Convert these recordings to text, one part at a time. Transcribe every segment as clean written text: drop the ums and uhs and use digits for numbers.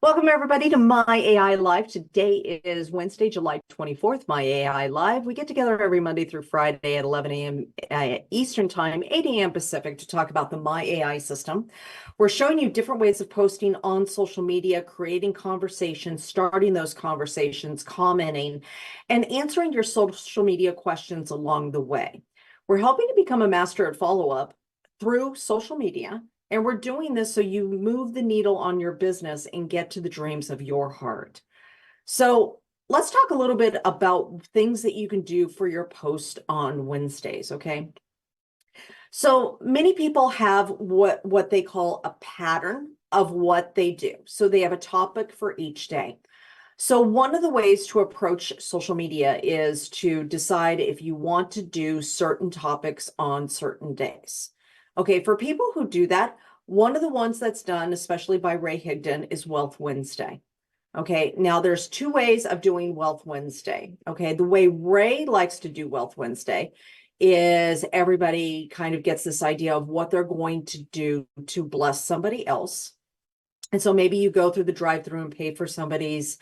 Welcome everybody to My AI Live. Today is Wednesday, July 24th, My AI Live. We get together every Monday through Friday at 11 a.m. Eastern Time, 8 a.m. Pacific to talk about the My AI system. We're showing you different ways of posting on social media, creating conversations, starting those conversations, commenting, and answering your social media questions along the way. We're helping to become a master at follow-up through social media. And we're doing this so you move the needle on your business and get to the dreams of your heart. So let's talk a little bit about things that you can do for your post on Wednesdays, okay? So many people have what they call a pattern of what they do. So they have a topic for each day. So one of the ways to approach social media is to decide if you want to do certain topics on certain days. Okay, for people who do that, one of the ones that's done, especially by Ray Higdon, is Wealth Wednesday. Okay, now there's two ways of doing Wealth Wednesday. Okay, the way Ray likes to do Wealth Wednesday is everybody kind of gets this idea of what they're going to do to bless somebody else. And so maybe you go through the drive-through and pay for somebody's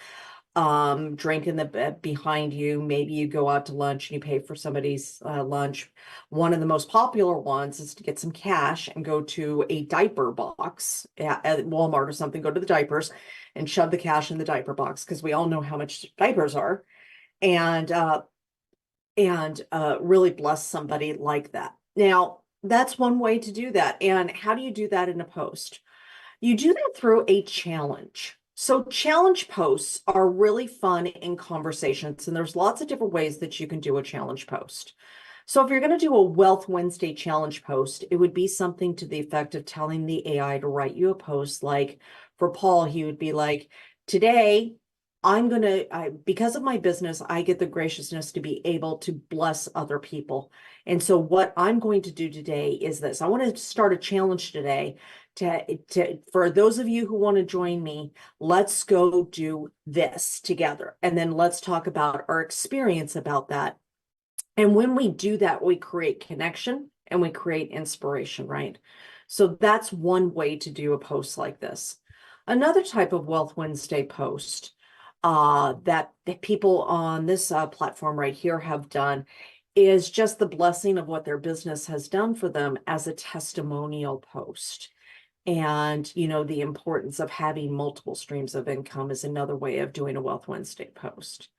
drink in the behind you. Maybe you go out to lunch and you pay for somebody's lunch. One of the most popular ones is to get some cash and go to a diaper box at Walmart or something, go to the diapers and shove the cash in the diaper box, because we all know how much diapers are, and really bless somebody like that. Now, that's one way to do that. And how do you do that in a post? You do that through a challenge. So challenge posts are really fun in conversations, and there's lots of different ways that you can do a challenge post. So if you're going to do a Wealth Wednesday challenge post, it would be something to the effect of telling the AI to write you a post. Like for Paul, he would be like, today, because of my business, I get the graciousness to be able to bless other people. And so what I'm going to do today is this. I want to start a challenge today for those of you who want to join me, let's go do this together. And then let's talk about our experience about that. And when we do that, we create connection and we create inspiration, right? So that's one way to do a post like this. Another type of Wealth Wednesday post that people on this platform right here have done is just the blessing of what their business has done for them as a testimonial post. And, you know, the importance of having multiple streams of income is another way of doing a Wealth Wednesday post.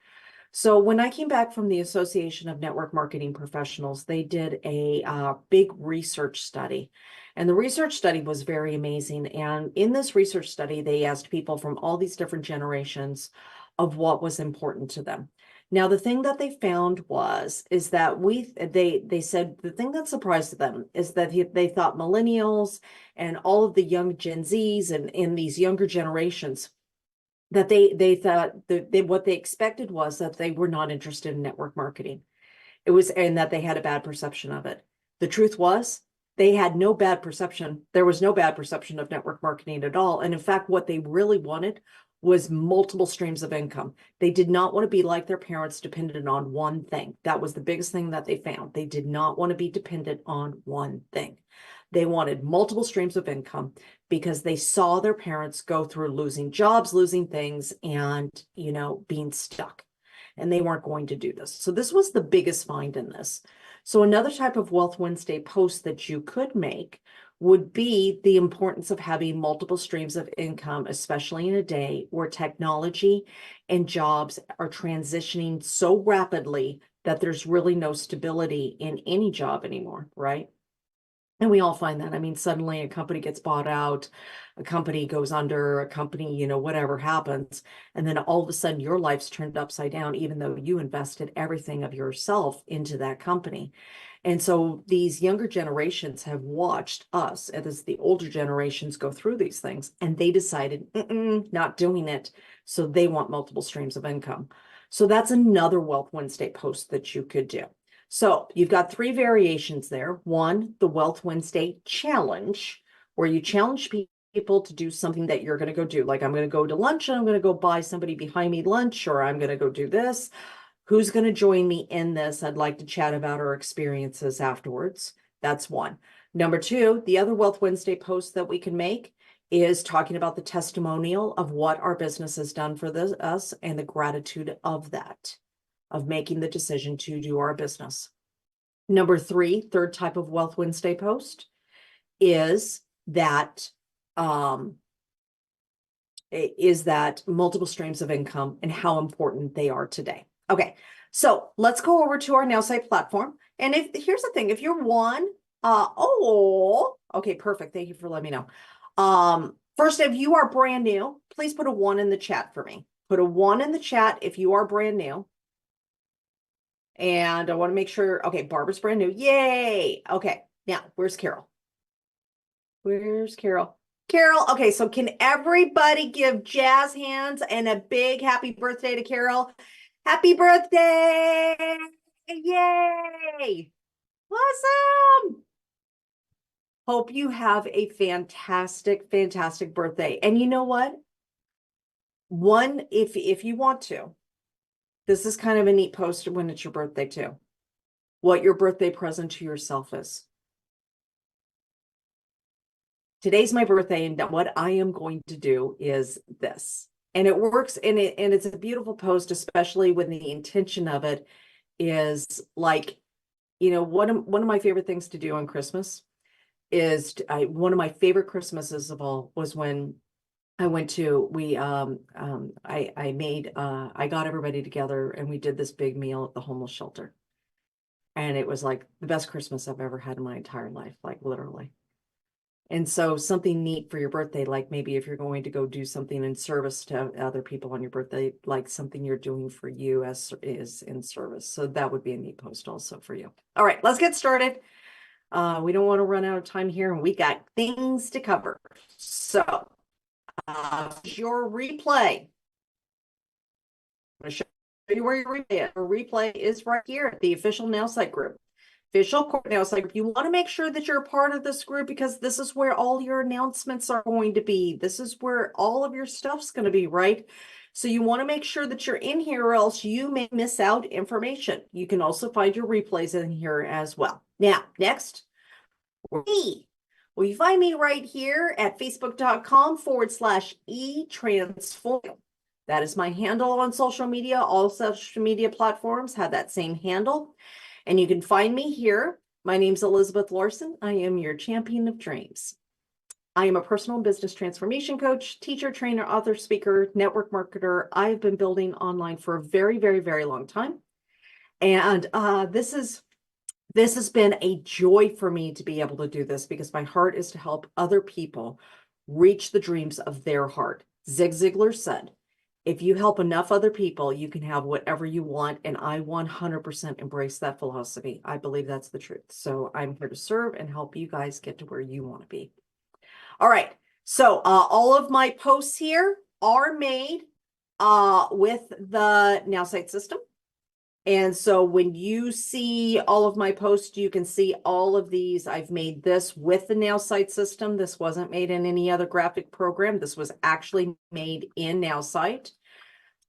So when I came back from the Association of Network Marketing Professionals, they did a big research study. And the research study was very amazing. And in this research study, they asked people from all these different generations of what was important to them. Now, the thing that they found is that they said the thing that surprised them is that they thought millennials and all of the young Gen Zs and in these younger generations, that they thought what they expected was that they were not interested in network marketing. And that they had a bad perception of it. The truth was they had no bad perception. There was no bad perception of network marketing at all. And in fact, what they really wanted was multiple streams of income. They did not want to be like their parents, dependent on one thing. That was the biggest thing that they found. They did not want to be dependent on one thing. They wanted multiple streams of income because they saw their parents go through losing jobs, losing things, and, you know, being stuck. And they weren't going to do this. So this was the biggest find in this. So another type of Wealth Wednesday post that you could make would be the importance of having multiple streams of income, especially in a day where technology and jobs are transitioning so rapidly that there's really no stability in any job anymore, right? And we all find that. I mean, suddenly a company gets bought out, a company goes under, a company, you know, whatever happens. And then all of a sudden your life's turned upside down, even though you invested everything of yourself into that company. And so these younger generations have watched us as the older generations go through these things, and they decided, not doing it. So they want multiple streams of income. So that's another Wealth Wednesday post that you could do. So you've got three variations there. One, the Wealth Wednesday challenge, where you challenge people to do something that you're going to go do. Like, I'm going to go to lunch and I'm going to go buy somebody behind me lunch, or I'm going to go do this. Who's going to join me in this? I'd like to chat about our experiences afterwards. That's one. Number two, the other Wealth Wednesday post that we can make is talking about the testimonial of what our business has done for us and the gratitude of that, of making the decision to do our business. Number three, third type of Wealth Wednesday post is that multiple streams of income and how important they are today. Okay, so let's go over to our Nowsite platform. And here's the thing, if you're okay, perfect. Thank you for letting me know. First, if you are brand new, please put a 1 in the chat for me. Put a 1 in the chat if you are brand new. And I want to make sure, okay, Barbara's brand new. Yay. Okay, now where's Carol? Where's Carol? Carol, okay, so can everybody give jazz hands and a big happy birthday to Carol? Happy birthday! Yay! Awesome! Hope you have a fantastic, fantastic birthday. And you know what? If you want to, this is kind of a neat post when it's your birthday too. What your birthday present to yourself is. Today's my birthday, and what I am going to do is this. And it works, and it's a beautiful post, especially when the intention of it is like, one of my favorite things to do on Christmas is one of my favorite Christmases of all was when I went to I got everybody together and we did this big meal at the homeless shelter. And it was like the best Christmas I've ever had in my entire life, like literally. And so something neat for your birthday, like maybe if you're going to go do something in service to other people on your birthday, like something you're doing for you is in service. So that would be a neat post also for you. All right, let's get started. We don't want to run out of time here, and we got things to cover. So your replay. I'm going to show you where your replay is. Your replay is right here at the official Nowsite group. Official Nowsite group. You want to make sure that you're a part of this group because this is where all your announcements are going to be. This is where all of your stuff's going to be, right? So you want to make sure that you're in here or else you may miss out information. You can also find your replays in here as well. Now, next, me. Well, you find me right here at facebook.com/etransform. That is my handle on social media. All social media platforms have that same handle. And you can find me here. My name's Elizabeth Larson. I am your champion of dreams. I am a personal and business transformation coach, teacher, trainer, author, speaker, network marketer. I've been building online for a very, very, very long time. And this has been a joy for me to be able to do this because my heart is to help other people reach the dreams of their heart. Zig Ziglar said, if you help enough other people, you can have whatever you want. And I 100% embrace that philosophy. I believe that's the truth. So I'm here to serve and help you guys get to where you want to be. All right. So all of my posts here are made with the Nowsite system. And so when you see all of my posts, you can see all of these. I've made this with the Nowsite system. This wasn't made in any other graphic program. This was actually made in Nowsite.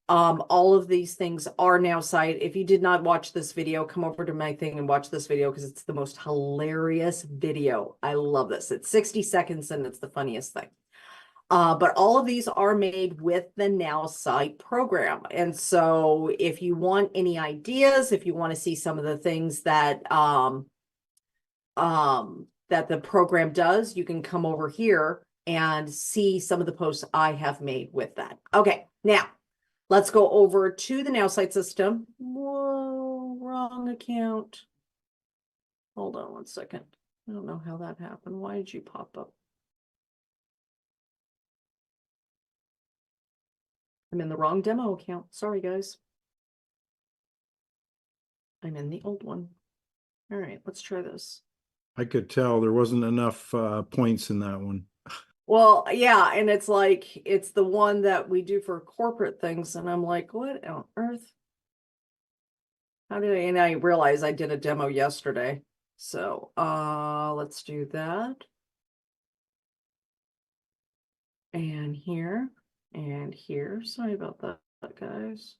All of these things are Nowsite. If you did not watch this video, come over to my thing and watch this video because it's the most hilarious video. I love this. It's 60 seconds and it's the funniest thing. But all of these are made with the Nowsite program. And so if you want any ideas, if you want to see some of the things that that the program does, you can come over here and see some of the posts I have made with that. Okay, now let's go over to the Nowsite system. Whoa, wrong account. Hold on one second. I don't know how that happened. Why did you pop up? I'm in the wrong demo account. Sorry, guys. I'm in the old one. All right, let's try this. I could tell there wasn't enough points in that one. Well, yeah, and it's like, it's the one that we do for corporate things. And I'm like, what on earth? And I realized I did a demo yesterday. So let's do that. And here, and here. Sorry about that, guys.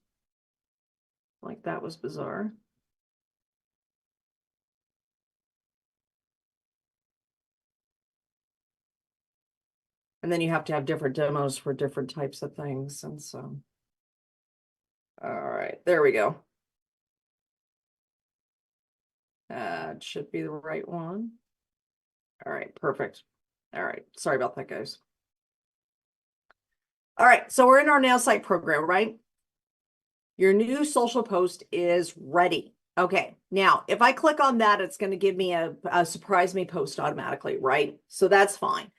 Like that was bizarre. And then you have to have different demos for different types of things. And so, all right, there we go. It should be the right one. All right, perfect. All right, sorry about that, guys. All right, so we're in our Nowsite program, right? Your new social post is ready. Okay, now if I click on that, it's going to give me a surprise me post automatically, right? So that's fine.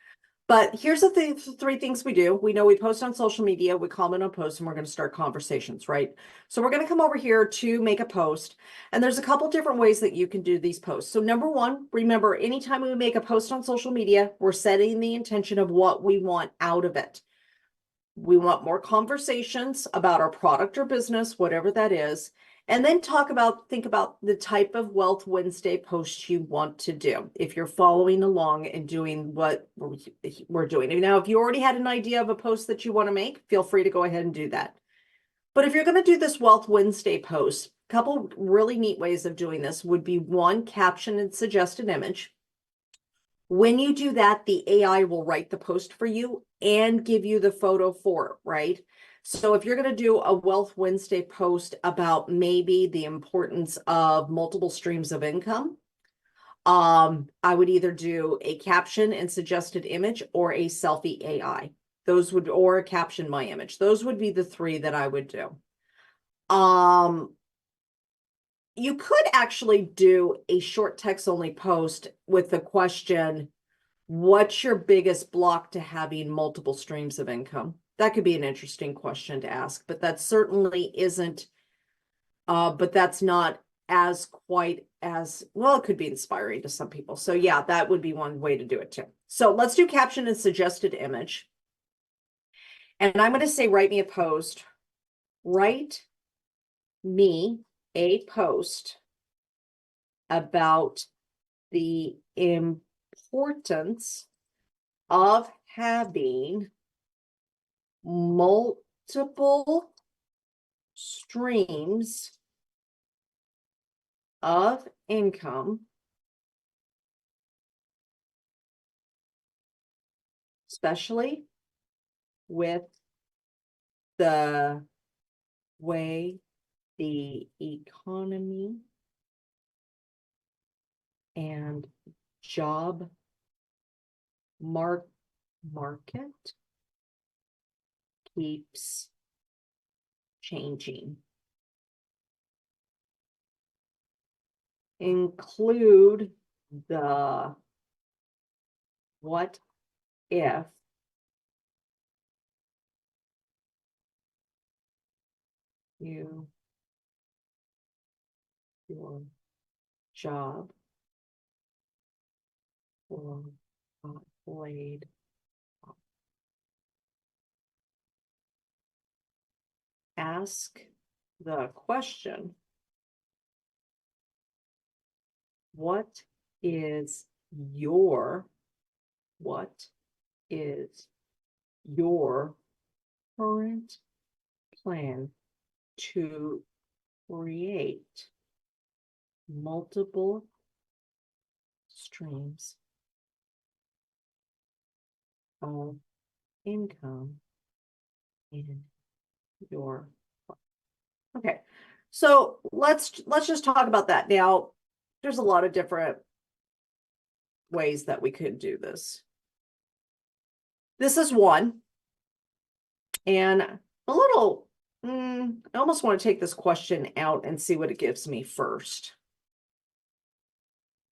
But here's the three things we do. We know we post on social media, we comment on posts, and we're going to start conversations, right? So we're going to come over here to make a post. And there's a couple different ways that you can do these posts. So number one, remember, anytime we make a post on social media, we're setting the intention of what we want out of it. We want more conversations about our product or business, whatever that is. And then think about the type of Wealth Wednesday post you want to do if you're following along and doing what we're doing. Now, if you already had an idea of a post that you want to make, feel free to go ahead and do that. But if you're going to do this Wealth Wednesday post, a couple really neat ways of doing this would be one, caption and suggested image. When you do that, the AI will write the post for you and give you the photo for it, right? So if you're going to do a Wealth Wednesday post about maybe the importance of multiple streams of income, I would either do a caption and suggested image or a selfie AI. Or a caption my image. Those would be the three that I would do. You could actually do a short text only post with the question, what's your biggest block to having multiple streams of income? That could be an interesting question to ask, but that certainly isn't, but that's not as quite as, well, it could be inspiring to some people. So yeah, that would be one way to do it too. So let's do caption and suggested image. And I'm going to say, write me a post. Write me a post about the importance of having multiple streams of income, especially with the way the economy and job market keeps changing. Include the what if your job or got laid off. Ask the question, what is your current plan to create multiple streams of income in your life? Okay, so let's just talk about that. Now, there's a lot of different ways that we could do this. This is one, and a little, I almost want to take this question out and see what it gives me first.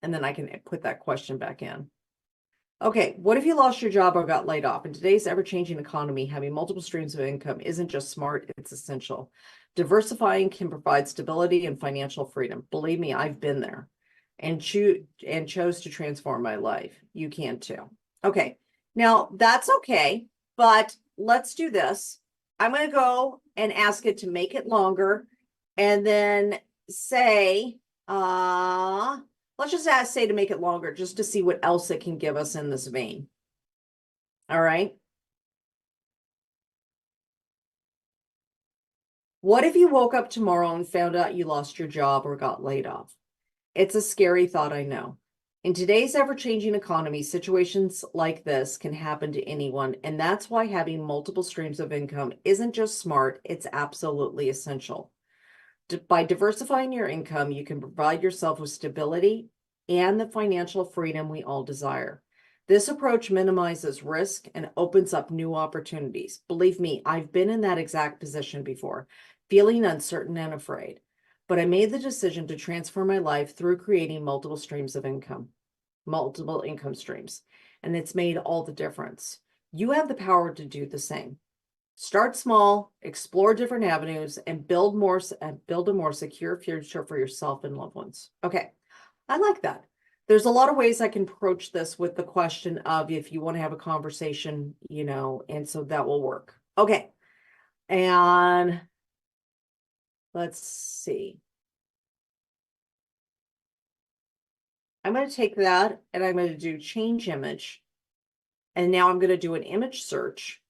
And then I can put that question back in. Okay, what if you lost your job or got laid off? In today's ever-changing economy, having multiple streams of income isn't just smart, it's essential. Diversifying can provide stability and financial freedom. Believe me, I've been there and chose to transform my life. You can too. Okay, now that's okay, but let's do this. I'm going to go and ask it to make it longer and then say, let's just say to make it longer, just to see what else it can give us in this vein. All right. What if you woke up tomorrow and found out you lost your job or got laid off? It's a scary thought, I know. In today's ever-changing economy, situations like this can happen to anyone, and that's why having multiple streams of income isn't just smart, it's absolutely essential. By diversifying your income, you can provide yourself with stability and the financial freedom we all desire. This approach minimizes risk and opens up new opportunities. Believe me, I've been in that exact position before, feeling uncertain and afraid. But I made the decision to transform my life through creating multiple streams of income, multiple income streams, and it's made all the difference. You have the power to do the same. Start small, explore different avenues, and build a more secure future for yourself and loved ones. Okay, I like that. There's a lot of ways I can approach this with the question of if you want to have a conversation, and so that will work. Okay, and let's see. I'm going to take that and I'm going to do change image. And now I'm going to do an image search.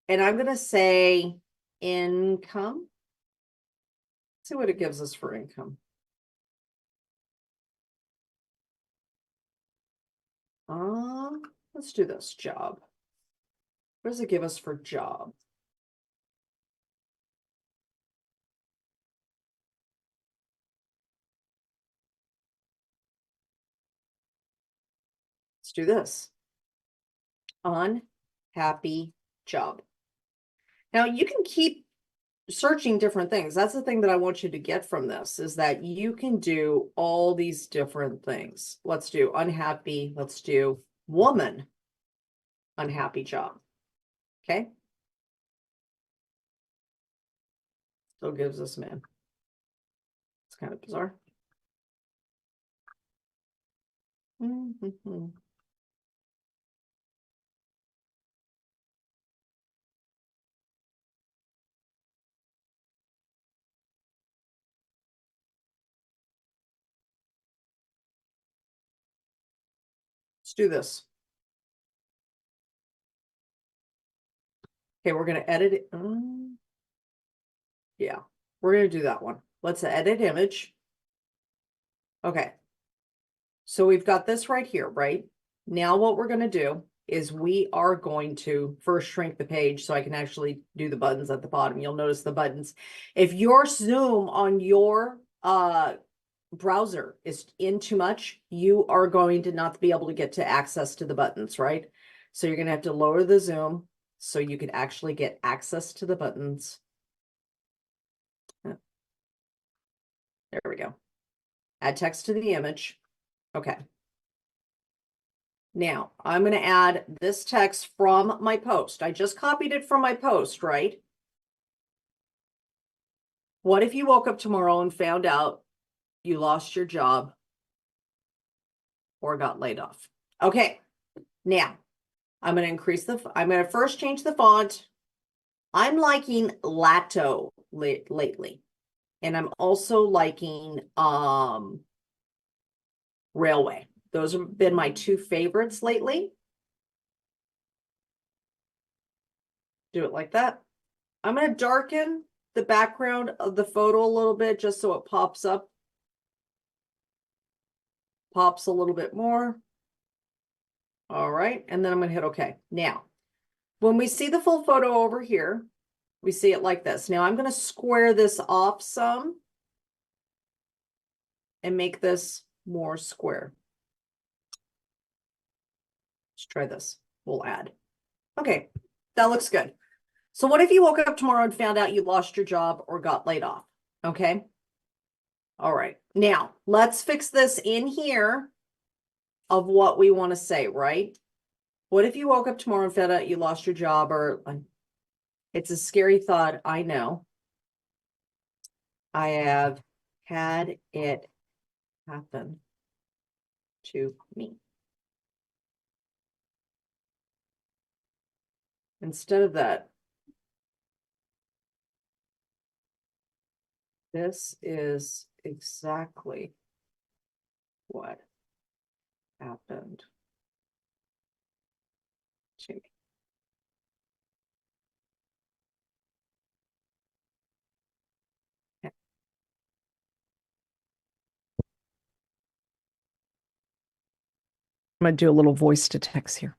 And I'm going to say income. See what it gives us for income. Let's do this, job. What does it give us for job? Let's do this. Unhappy job. Now you can keep searching different things. That's the thing that I want you to get from this is that you can do all these different things. Let's do unhappy. Let's do woman. Unhappy job. Okay. Still gives us man. It's kind of bizarre. Let's do this. Okay, we're going to edit it. Yeah, we're going to do that one. Let's edit image. Okay. So we've got this right here, right? Now what we're going to do is we are going to first shrink the page so I can actually do the buttons at the bottom. You'll notice the buttons. If your Zoom on your browser is in too much, you are going to not be able to get to access to the buttons, right? So you're going to have to lower the zoom so you can actually get access to the buttons. There we go. Add text to the image. Okay. Now I'm going to add this text from my post. I just copied it from my post, right? What if you woke up tomorrow and found out you lost your job or got laid off? Okay. Now I'm going to first change the font. I'm liking Lato lately. And I'm also liking Railway. Those have been my two favorites lately. Do it like that. I'm going to darken the background of the photo a little bit just so it pops up. Pops a little bit more. All right. And then I'm going to hit OK. Now, when we see the full photo over here, we see it like this. Now I'm going to square this off some and make this more square. Let's try this. We'll add. Okay, that looks good. So what if you woke up tomorrow and found out you lost your job or got laid off? Okay. All right. Now let's fix this in here of what we want to say, right? What if you woke up tomorrow and found out you lost your job or it's a scary thought. I know. I have had it happen to me. Instead of that, this is exactly what happened to me. I'm going to do a little voice to text here.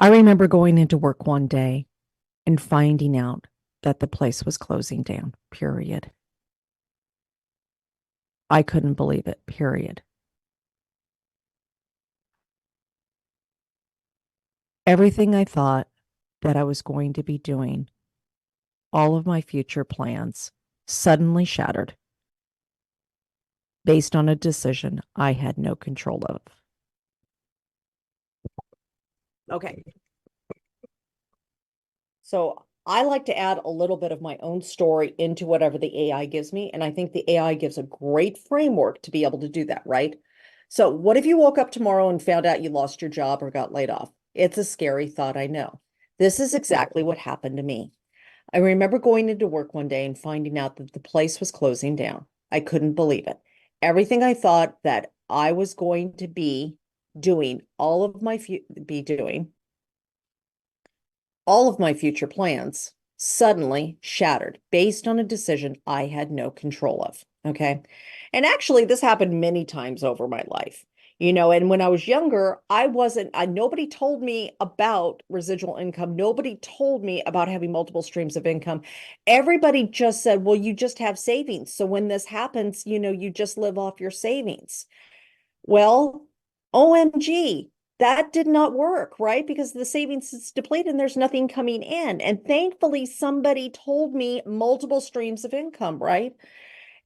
I remember going into work one day and finding out that the place was closing down, period. I couldn't believe it, period. Everything I thought that I was going to be doing, all of my future plans, suddenly shattered based on a decision I had no control of. Okay. So I like to add a little bit of my own story into whatever the AI gives me. And I think the AI gives a great framework to be able to do that, right? So what if you woke up tomorrow and found out you lost your job or got laid off? It's a scary thought, I know. This is exactly what happened to me. I remember going into work one day and finding out that the place was closing down. I couldn't believe it. Everything I thought that I was going to be doing, all of my future plans suddenly shattered based on a decision I had no control of. Okay. And actually, this happened many times over my life. And when I was younger, nobody told me about residual income. Nobody told me about having multiple streams of income. Everybody just said, well, you just have savings. So when this happens, you just live off your savings. Well, OMG, that did not work, right? Because the savings is depleted and there's nothing coming in. And thankfully, somebody told me multiple streams of income, right?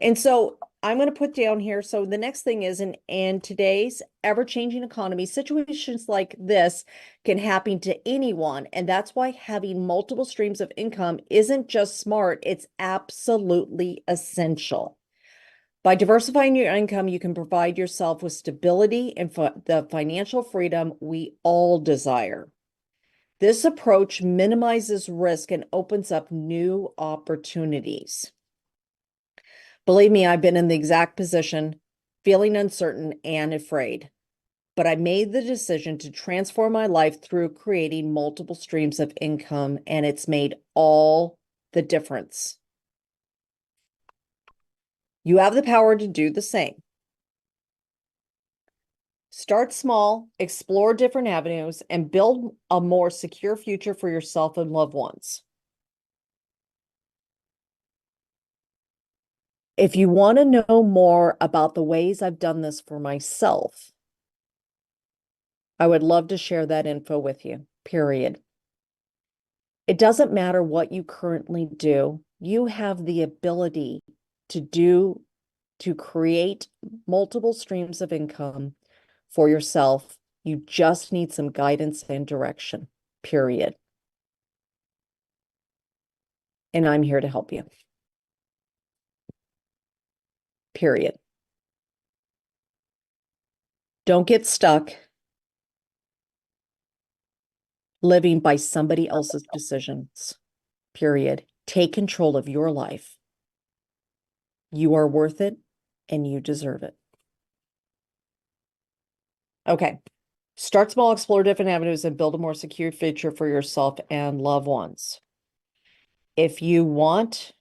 And so I'm going to put down here. So the next thing is in today's ever-changing economy, situations like this can happen to anyone. And that's why having multiple streams of income isn't just smart, it's absolutely essential. By diversifying your income, you can provide yourself with stability and the financial freedom we all desire. This approach minimizes risk and opens up new opportunities. Believe me, I've been in the exact position, feeling uncertain and afraid. But I made the decision to transform my life through creating multiple streams of income, and it's made all the difference. You have the power to do the same. Start small, explore different avenues, and build a more secure future for yourself and loved ones. If you want to know more about the ways I've done this for myself, I would love to share that info with you, period. It doesn't matter what you currently do, you have the ability to create multiple streams of income for yourself. You just need some guidance and direction, period. And I'm here to help you. Period. Don't get stuck living by somebody else's decisions. Period. Take control of your life. You are worth it and you deserve it. Okay. Start small, explore different avenues, and build a more secure future for yourself and loved ones. If you want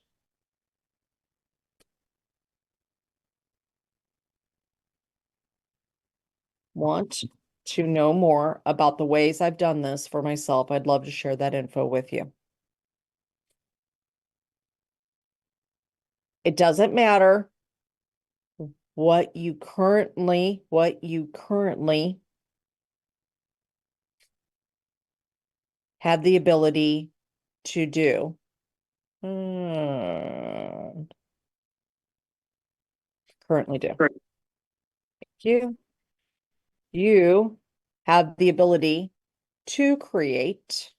to know more about the ways I've done this for myself, I'd love to share that info with you. It doesn't matter what you currently have the ability to do. Currently do. Thank you. You have the ability to create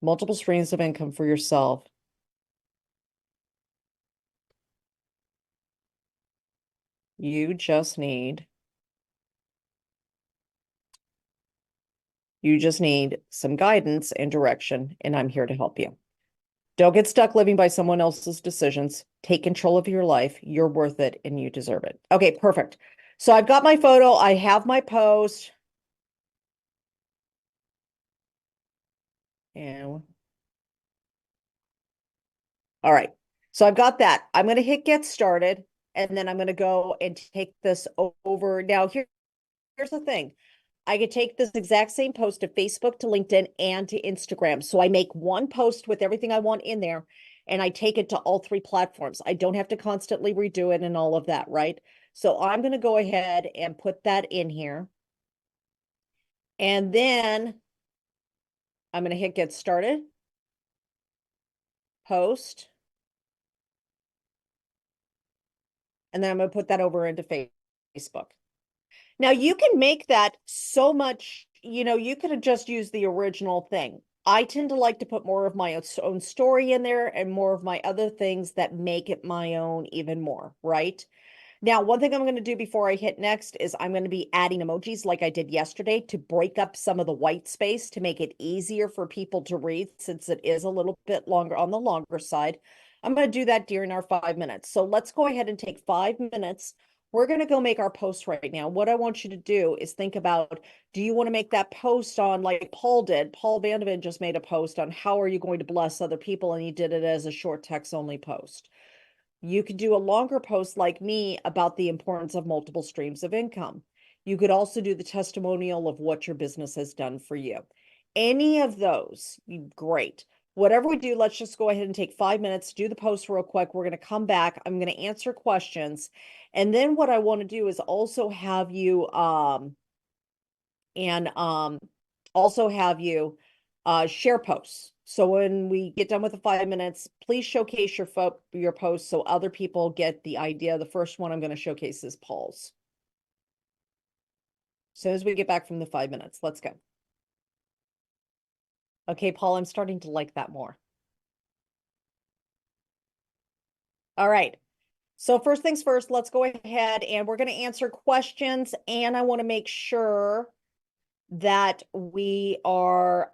multiple streams of income for yourself. You just need some guidance and direction, and I'm here to help you. Don't get stuck living by someone else's decisions. Take control of your life. You're worth it and you deserve it. Okay, perfect. So I've got my photo. I have my post. And All right. So I've got that. I'm going to hit get started, and then I'm going to go and take this over. Now, here's the thing. I could take this exact same post to Facebook, to LinkedIn, and to Instagram. So I make one post with everything I want in there, and I take it to all three platforms. I don't have to constantly redo it and all of that, right? So I'm going to go ahead and put that in here. And then I'm going to hit get started, post, and then I'm going to put that over into Facebook. Now you can make that so much, you could have just used the original thing. I tend to like to put more of my own story in there and more of my other things that make it my own even more, right? Now, one thing I'm going to do before I hit next is I'm going to be adding emojis like I did yesterday to break up some of the white space to make it easier for people to read since it is a little bit longer on the longer side. I'm going to do that during our 5 minutes. So let's go ahead and take 5 minutes. We're going to go make our post right now. What I want you to do is think about, do you want to make that post on like Paul did? Paul Vandeven just made a post on how are you going to bless other people, and he did it as a short text only post. You could do a longer post like me about the importance of multiple streams of income. You could also do the testimonial of what your business has done for you. Any of those, great. Whatever we do, let's just go ahead and take 5 minutes, do the post real quick. We're going to come back. I'm going to answer questions. And then what I want to do is also have you and also have you share posts. So when we get done with the 5 minutes, please showcase your posts so other people get the idea. The first one I'm going to showcase is Paul's. As soon as we get back from the 5 minutes, let's go. Okay, Paul, I'm starting to like that more. All right. So first things first, let's go ahead and we're going to answer questions, and I want to make sure that we are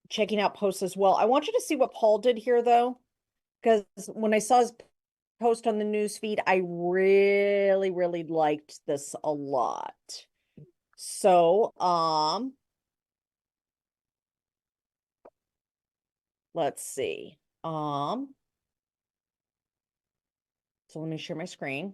checking out posts as well. I want you to see what Paul did here though, because when I saw his post on the news feed, I really, really liked this a lot. So, let's see. So let me share my screen.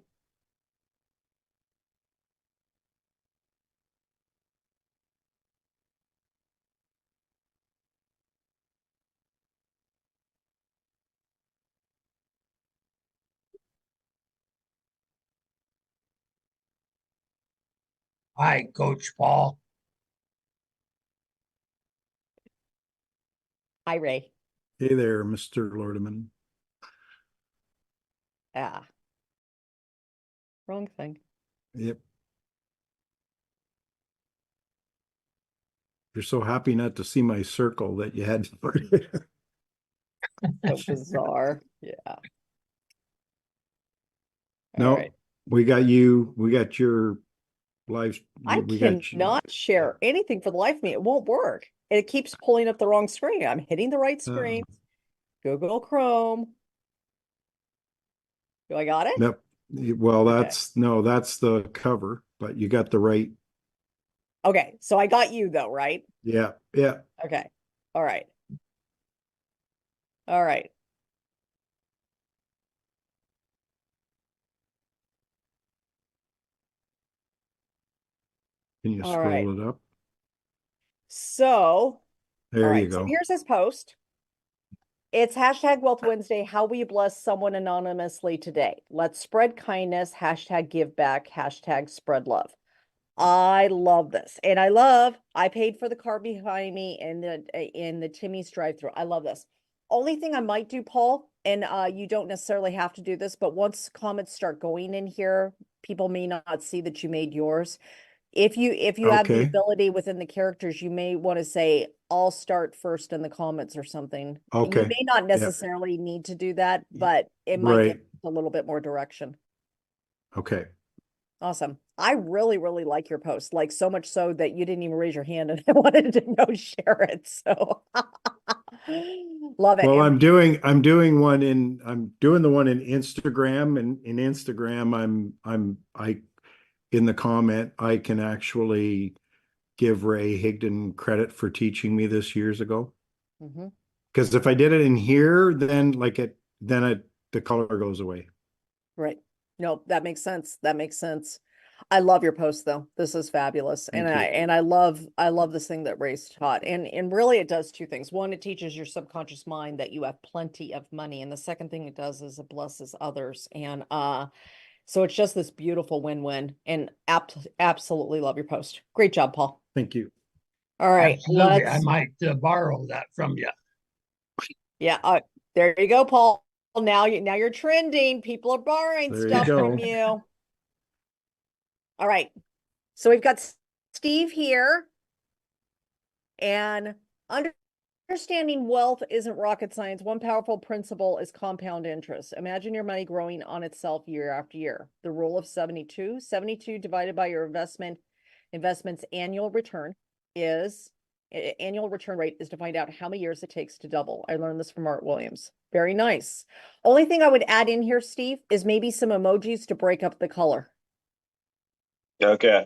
Hi, Coach Paul. Hi, Ray. Hey there, Mr. Lordeman. Ah, wrong thing. Yep. You're so happy not to see my circle that you had to put it. So bizarre. Yeah. All No, right. we got you. We got your live. I We got you. cannot share anything for the life of me. It won't work. It keeps pulling up the wrong screen. I'm hitting the right screen. Google Chrome. Do I got it? Yep. Well, Okay. that's the cover, but you got the right. Okay. So I got you though, right? Yeah. Yeah. Okay. All right. All right. Can you All right. scroll it up? So, all There you right. So go. here's his post. It's hashtag Wealth Wednesday. How will you bless someone anonymously today? Let's spread kindness. Hashtag give back. Hashtag spread love. I love this. And I paid for the car behind me in the Timmy's drive-through. I love this. Only thing I might do, Paul, and you don't necessarily have to do this, but once comments start going in here, people may not see that you made yours. If you have the Okay. ability within the characters, you may want to say, I'll start first in the comments or something. You Okay. may not Yeah. necessarily need to do that, but it might give Right. a little bit more direction. Okay. Awesome. I really, really like your post, like so much so that you didn't even raise your hand and I wanted to go share it. So love it. Well, And I'm doing the one in Instagram, and in Instagram I in the comment I can actually give Ray Higdon credit for teaching me this years ago. mhm. Because if I did it in here, then the color goes away. Right. No, that makes sense. That makes sense. I love your post though. This is fabulous. Thank And you. I love this thing that Ray's taught. And really it does two things. One, it teaches your subconscious mind that you have plenty of money. And the second thing it does is it blesses others. And so it's just this beautiful win-win. And absolutely love your post. Great job, Paul. Thank you. All right, Absolutely. I let's might borrow that from you. yeah, there you go, Paul. Now you're trending. People are borrowing There you stuff go. from you. All right. So we've got Steve here, and understanding wealth isn't rocket science. One powerful principle is compound interest. Imagine your money growing on itself year after year. The rule of 72, 72 divided by your investment's annual return annual return rate is to find out how many years it takes to double. I learned this from Art Williams. Very nice. Only thing I would add in here, Steve, is maybe some emojis to break up the color. Okay.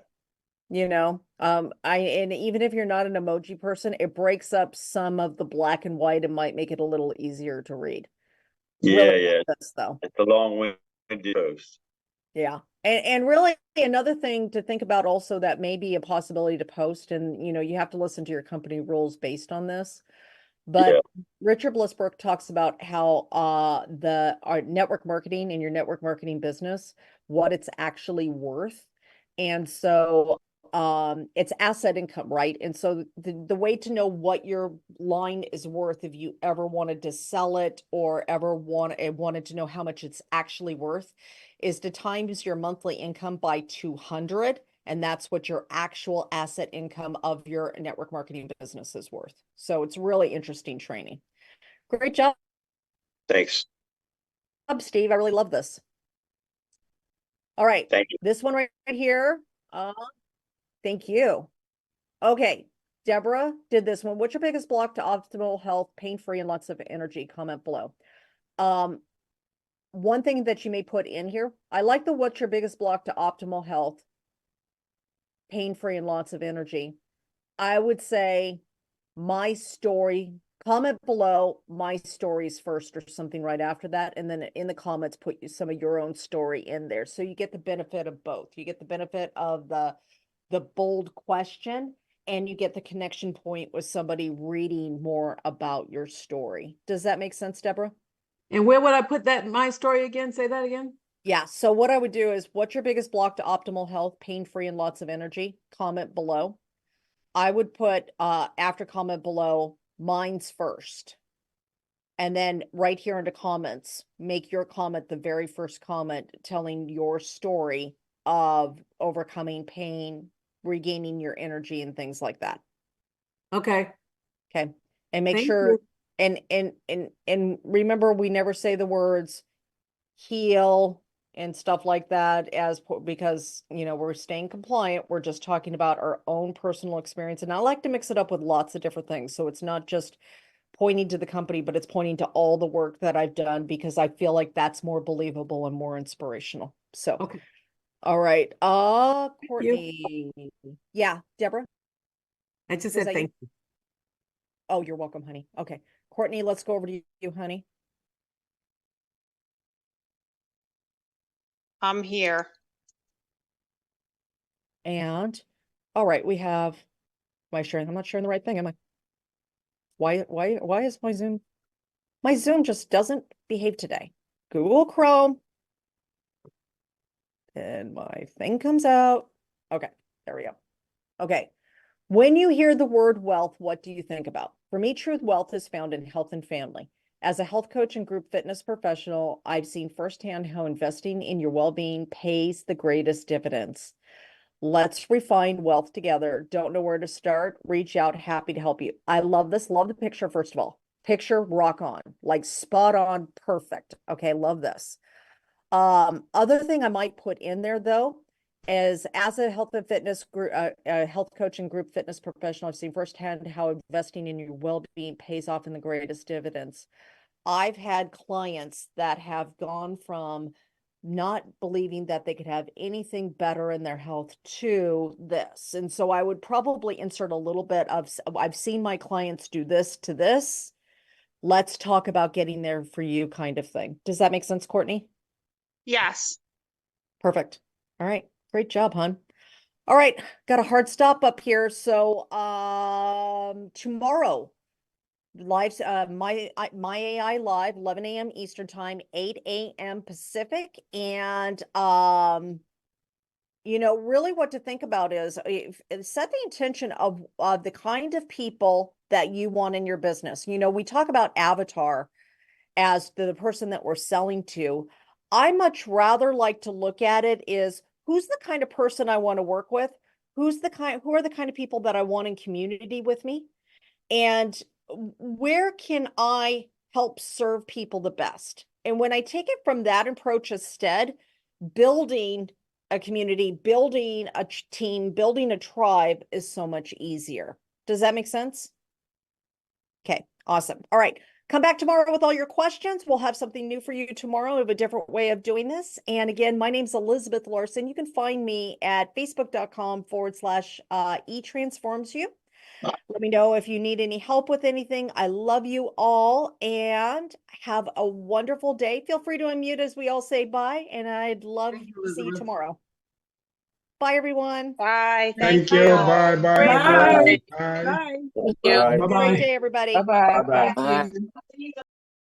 And even if you're not an emoji person, it breaks up some of the black and white and might make it a little easier to read. Yeah, Really yeah. like this though. It's a long-winded post. Yeah. And really another thing to think about also that may be a possibility to post, and you have to listen to your company rules based on this. But Yeah. Richard Blissbrook talks about how our network marketing and your network marketing business, what it's actually worth. And so it's asset income, right? And so the way to know what your line is worth, if you ever wanted to sell it or ever wanted to know how much it's actually worth, is to times your monthly income by 200. And that's what your actual asset income of your network marketing business is worth. So it's really interesting training. Great job, Thanks. Steve. I really love this. All right. Thank you. This one right here. Thank you. Okay. Deborah did this one. What's your biggest block to optimal health, pain-free, and lots of energy? Comment below. One thing that you may put in here, I like the what's your biggest block to optimal health, pain-free, and lots of energy. I would say my story, comment below my stories first or something right after that. And then in the comments, put some of your own story in there. So you get the benefit of both. You get the benefit of the bold question, and you get the connection point with somebody reading more about your story. Does that make sense, Deborah? And where would I put that in my story again? Say that again. Yeah. So what I would do is, what's your biggest block to optimal health, pain-free, and lots of energy? Comment below. I would put after comment below, mine's first. And then right here into comments, make your comment the very first comment telling your story of overcoming pain, regaining your energy, and things like that. Okay. Okay. And make Thank sure you. and remember, we never say the words heal and stuff like that because we're staying compliant. We're just talking about our own personal experience. And I like to mix it up with lots of different things. So it's not just pointing to the company, but it's pointing to all the work that I've done, because I feel like that's more believable and more inspirational. So, Okay. all right. you. Courtney. Yeah, Deborah. I just Was said that thank you? Oh, you're welcome, honey. Okay. Courtney, let's go over to you, honey. I'm here. And all right, we have, am I sharing? I'm not sharing the right thing, am I? Why is my Zoom? My Zoom just doesn't behave today. Google Chrome. And my thing comes out. Okay, there we go. Okay. When you hear the word wealth, what do you think about? For me, truth wealth is found in health and family. As a health coach and group fitness professional, I've seen firsthand how investing in your well-being pays the greatest dividends. Let's refine wealth together. Don't know where to start? Reach out. Happy to help you. I love this. Love the picture, first of all. Picture rock on, like spot on, perfect. Okay, love this. Other thing I might put in there though is, as a health and fitness group, health coach and group fitness professional, I've seen firsthand how investing in your well-being pays off in the greatest dividends. I've had clients that have gone from not believing that they could have anything better in their health to this. And so I would probably insert a little bit of, I've seen my clients do this to this, let's talk about getting there for you kind of thing. Does that make sense, Courtney? Yes. Perfect. All right. Great job, hon. All right. Got a hard stop up here. So tomorrow, live my AI live, 11 a.m. Eastern time, 8 a.m. Pacific. And you know, really what to think about is set the intention of the kind of people that you want in your business. You know, we talk about avatar as the person that we're selling to. I much rather like to look at it is who's the kind of person I want to work with? Who are the kind of people that I want in community with me? And where can I help serve people the best? And when I take it from that approach instead, building a community, building a team, building a tribe is so much easier. Does that make sense? Okay, awesome. All right. Come back tomorrow with all your questions. We'll have something new for you tomorrow. We have a different way of doing this. And again, my name's Elizabeth Larson. You can find me at facebook.com/eTransformsYou. Let me know if you need any help with anything. I love you all and have a wonderful day. Feel free to unmute as we all say bye. And I'd love Thank you, to see you Elizabeth. tomorrow. Bye, everyone. Bye. Thank Thank you. you. Bye, bye. Bye. Bye. Bye. Thank you. Have a great Bye-bye. day, everybody. Bye-bye. Bye-bye. Thank you.